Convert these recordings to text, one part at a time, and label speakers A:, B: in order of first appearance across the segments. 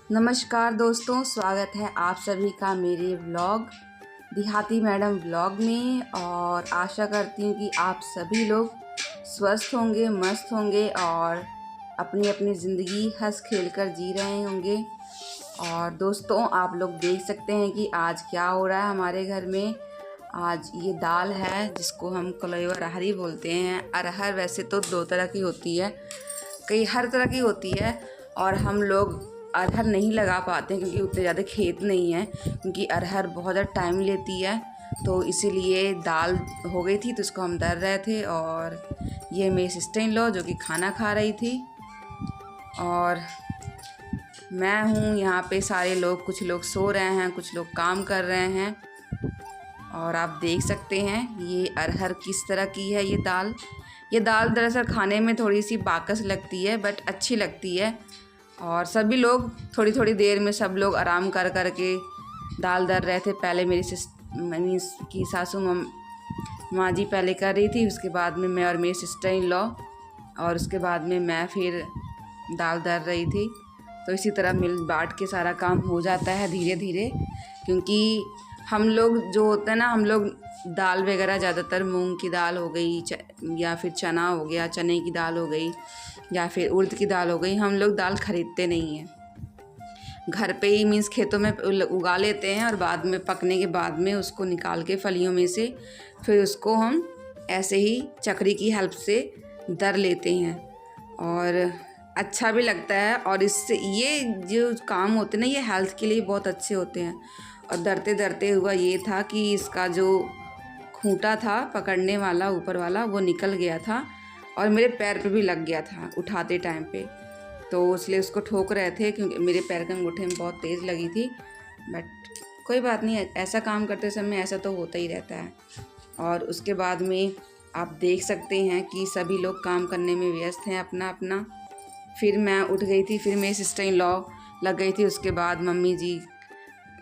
A: नमस्कार दोस्तों, स्वागत है आप सभी का मेरे व्लॉग देहाती मैडम व्लॉग में। और आशा करती हूँ कि आप सभी लोग स्वस्थ होंगे, मस्त होंगे और अपनी अपनी ज़िंदगी हंस खेल कर जी रहे होंगे। और दोस्तों, आप लोग देख सकते हैं कि आज क्या हो रहा है हमारे घर में। आज ये दाल है जिसको हम कलई व अरहरी बोलते हैं। अरहर वैसे तो दो तरह की होती है, कई हर तरह की होती है, और हम लोग अरहर नहीं लगा पाते हैं क्योंकि उतने ज़्यादा खेत नहीं है, क्योंकि अरहर बहुत ज़्यादा टाइम लेती है। तो इसीलिए दाल हो गई थी तो उसको हम दर रहे थे। और ये मेरी सिस्टर इन लॉ जो कि खाना खा रही थी, और मैं हूँ यहाँ पे। सारे लोग, कुछ लोग सो रहे हैं, कुछ लोग काम कर रहे हैं। और आप देख सकते हैं ये अरहर किस तरह की है। ये दाल दरअसल खाने में थोड़ी सी बाकस लगती है, बट अच्छी लगती है। और सभी लोग थोड़ी थोड़ी देर में सब लोग आराम कर कर के दाल दर रहे थे। पहले मम्मी की सासू माँ जी पहले कर रही थी, उसके बाद में मैं और मेरी सिस्टर इन लॉ, और उसके बाद में मैं फिर दाल दर रही थी। तो इसी तरह मिल बांट के सारा काम हो जाता है धीरे धीरे, क्योंकि हम लोग जो होते हैं ना, हम लोग दाल वगैरह ज़्यादातर मूंग की दाल हो गई या फिर चना हो गया, चने की दाल हो गई, या फिर उड़द की दाल हो गई, हम लोग दाल खरीदते नहीं हैं। घर पे ही मीन्स खेतों में उगा लेते हैं, और बाद में पकने के बाद में उसको निकाल के फलियों में से फिर उसको हम ऐसे ही चक्री की हेल्प से दर लेते हैं। और अच्छा भी लगता है, और इससे ये जो काम होते हैं ना, ये हेल्थ के लिए बहुत अच्छे होते हैं। और दरते दरते हुआ ये था कि इसका जो खूंटा था पकड़ने वाला ऊपर वाला, वो निकल गया था और मेरे पैर पे भी लग गया था उठाते टाइम पे। तो इसलिए उसको ठोक रहे थे क्योंकि मेरे पैर के अंगूठे में बहुत तेज़ लगी थी। बट कोई बात नहीं, ऐसा काम करते समय ऐसा तो होता ही रहता है। और उसके बाद में आप देख सकते हैं कि सभी लोग काम करने में व्यस्त हैं अपना अपना। फिर मैं उठ गई थी, फिर मेरी सिस्टर इन लॉ लग गई थी, उसके बाद मम्मी जी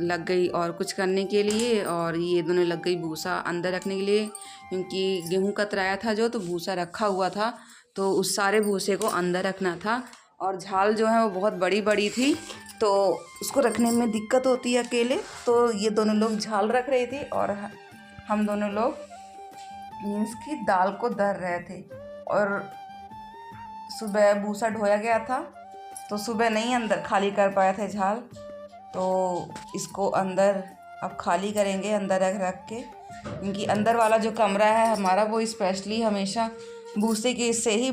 A: लग गई और कुछ करने के लिए, और ये दोनों लग गई भूसा अंदर रखने के लिए, क्योंकि गेहूं कतराया था जो, तो भूसा रखा हुआ था, तो उस सारे भूसे को अंदर रखना था। और झाल जो है वो बहुत बड़ी बड़ी थी, तो उसको रखने में दिक्कत होती है अकेले। तो ये दोनों लोग झाल रख रही थी और हम दोनों लोग मीन्स की दाल को दर रहे थे। और सुबह भूसा ढोया गया था, तो सुबह नहीं अंदर खाली कर पाए थे झाल, तो इसको अंदर अब खाली करेंगे, अंदर रख रख के, क्योंकि अंदर वाला जो कमरा है हमारा वो स्पेशली हमेशा भूसे के से ही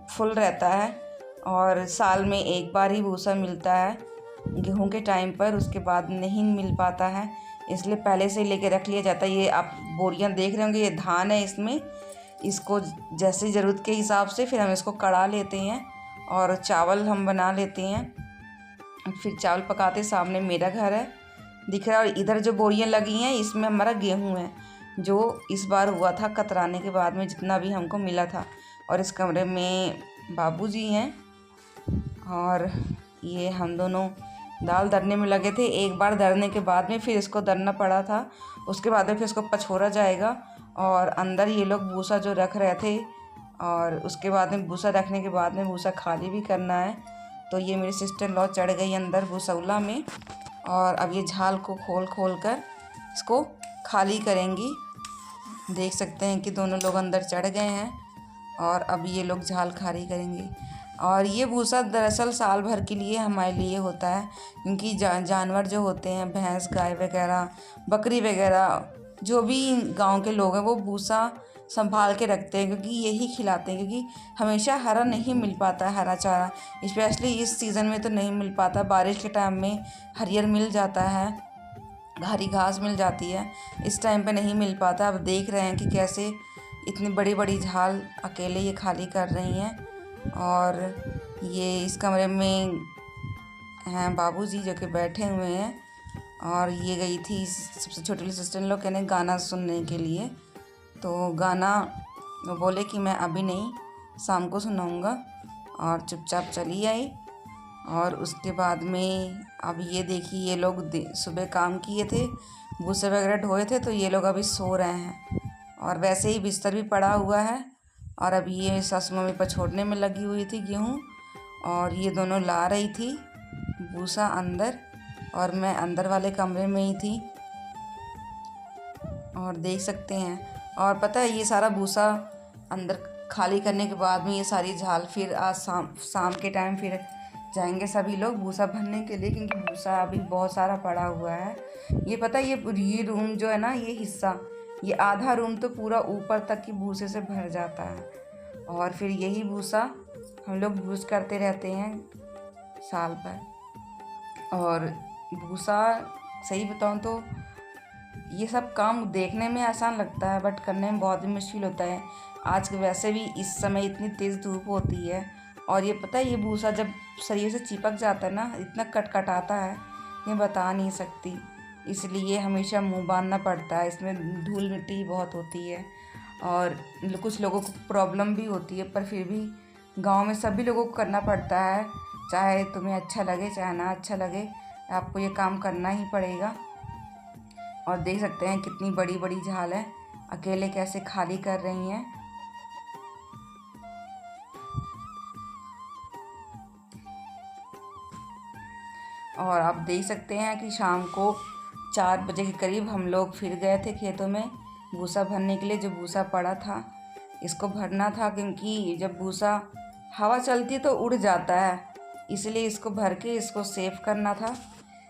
A: फुल रहता है। और साल में एक बार ही भूसा मिलता है गेहूं के टाइम पर, उसके बाद नहीं मिल पाता है, इसलिए पहले से लेके रख लिया जाता है। ये आप बोरियां देख रहे होंगे, ये धान है, इसमें इसको जैसे ज़रूरत के हिसाब से फिर हम इसको कड़ा लेते हैं और चावल हम बना लेते हैं। फिर चावल पकाते, सामने मेरा घर है दिख रहा है, और इधर जो बोरियां लगी हैं इसमें हमारा गेहूं है, जो इस बार हुआ था कतराने के बाद में जितना भी हमको मिला था। और इस कमरे में बाबूजी हैं, और ये हम दोनों दाल दरने में लगे थे। एक बार दरने के बाद में फिर इसको दरना पड़ा था, उसके बाद में फिर इसको पछोरा जाएगा, और अंदर ये लोग भूसा जो रख रहे थे, और उसके बाद में भूसा रखने के बाद में भूसा खाली भी करना है। तो ये मेरी सिस्टर लॉ चढ़ गई अंदर भूसौला में, और अब ये झाल को खोल खोल कर इसको खाली करेंगी। देख सकते हैं कि दोनों लोग अंदर चढ़ गए हैं, और अब ये लोग झाल खाली करेंगे। और ये भूसा दरअसल साल भर के लिए हमारे लिए होता है, क्योंकि जानवर जो होते हैं, भैंस, गाय वगैरह, बकरी वगैरह, जो भी गांव के लोग हैं वो भूसा संभाल के रखते हैं, क्योंकि यही खिलाते हैं, क्योंकि हमेशा हरा नहीं मिल पाता है, हरा चारा स्पेशली इस सीज़न में तो नहीं मिल पाता। बारिश के टाइम में हरियर मिल जाता है, हरी घास मिल जाती है, इस टाइम पे नहीं मिल पाता। अब देख रहे हैं कि कैसे इतनी बड़ी बड़ी झाल अकेले ये खाली कर रही हैं। और ये इस कमरे में हैं बाबूजी जो कि बैठे हुए हैं, और ये गई थी सबसे छोटी वाली सिस्टर लोग कहने गाना सुनने के लिए। तो गाना वो बोले कि मैं अभी नहीं, शाम को सुनाऊंगा, और चुपचाप चली आई। और उसके बाद में अब ये देखिए, ये लोग सुबह काम किए थे, भूसे वगैरह ढोए थे, तो ये लोग अभी सो रहे हैं, और वैसे ही बिस्तर भी पड़ा हुआ है। और अब ये सासू मम्मी पछोड़ने में लगी हुई थी गेहूँ, और ये दोनों ला रही थी। भूसा अंदर, और मैं अंदर वाले कमरे में ही थी। और देख सकते हैं, और पता है ये सारा भूसा अंदर खाली करने के बाद में ये सारी झाल फिर आज शाम के टाइम फिर जाएंगे सभी लोग भूसा भरने के लिए, क्योंकि भूसा अभी बहुत सारा पड़ा हुआ है। ये पता है ये रूम जो है ना, ये हिस्सा, ये आधा रूम तो पूरा ऊपर तक की भूसे से भर जाता है। और फिर यही भूसा हम लोग यूज़ करते रहते हैं साल भर। और भूसा सही बताऊँ तो ये सब काम देखने में आसान लगता है, बट करने में बहुत ही मुश्किल होता है। आज वैसे भी इस समय इतनी तेज़ धूप होती है, और ये पता है ये भूसा जब शरीर से चिपक जाता है ना, इतना कटकटाता है, ये बता नहीं सकती। इसलिए हमेशा मुंह बांधना पड़ता है, इसमें धूल मिट्टी बहुत होती है और कुछ लोगों को प्रॉब्लम भी होती है, पर फिर भी गांव में सभी लोगों को करना पड़ता है। चाहे तुम्हें अच्छा लगे चाहे ना अच्छा लगे, आपको ये काम करना ही पड़ेगा। और देख सकते हैं कितनी बड़ी बड़ी झाल है, अकेले कैसे खाली कर रही हैं। और आप देख सकते हैं कि शाम को 4 बजे के करीब हम लोग फिर गए थे खेतों में भूसा भरने के लिए। जो भूसा पड़ा था इसको भरना था, क्योंकि जब भूसा हवा चलती है तो उड़ जाता है, इसलिए इसको भर के इसको सेव करना था।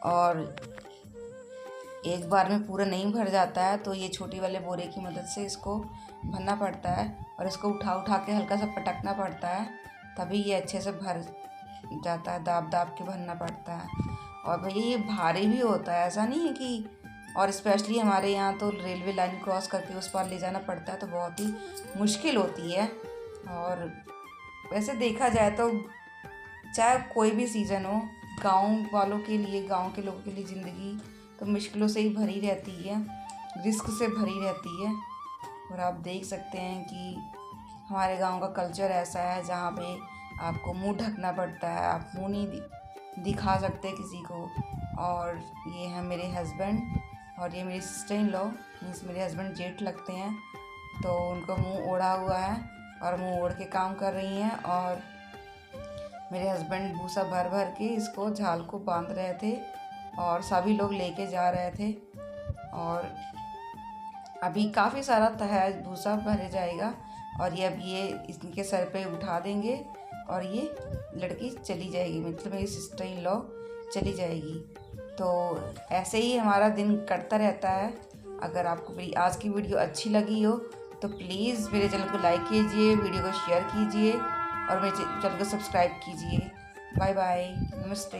A: और एक बार में पूरा नहीं भर जाता है, तो ये छोटी वाले बोरे की मदद से इसको भरना पड़ता है, और इसको उठा उठा के हल्का सा पटकना पड़ता है, तभी ये अच्छे से भर जाता है। दाब दाब के भरना पड़ता है। और भैया ये भारी भी होता है, ऐसा नहीं है कि, और स्पेशली हमारे यहाँ तो रेलवे लाइन क्रॉस करके उस पार ले जाना पड़ता है, तो बहुत ही मुश्किल होती है। और वैसे देखा जाए तो चाहे कोई भी सीज़न हो, गांव वालों के लिए, गांव के लोगों के लिए ज़िंदगी तो मुश्किलों से ही भरी रहती है, रिस्क से भरी रहती है। और आप देख सकते हैं कि हमारे गांव का कल्चर ऐसा है जहाँ पे आपको मुंह ढकना पड़ता है, आप मुंह नहीं दिखा सकते किसी को। और ये है मेरे हस्बैंड, और ये मेरी सिस्टर इन लॉ, मीन्स मेरे हस्बैंड जेठ लगते हैं, तो उनका मुंह ओढ़ा हुआ है और मुंह ओढ़ के काम कर रही हैं। और मेरे हस्बैंड भूसा भर भर के इसको झाल को बांध रहे थे, और सभी लोग लेके जा रहे थे। और अभी काफ़ी सारा है भूसा भरे जाएगा, और ये अब ये इनके सर पे उठा देंगे, और ये लड़की चली जाएगी, मतलब मेरी सिस्टर इन लॉ चली जाएगी। तो ऐसे ही हमारा दिन कटता रहता है। अगर आपको मेरी आज की वीडियो अच्छी लगी हो तो प्लीज़ मेरे चैनल को लाइक कीजिए, वीडियो को शेयर कीजिए, और मेरे चैनल को सब्सक्राइब कीजिए। बाय बाय, नमस्ते।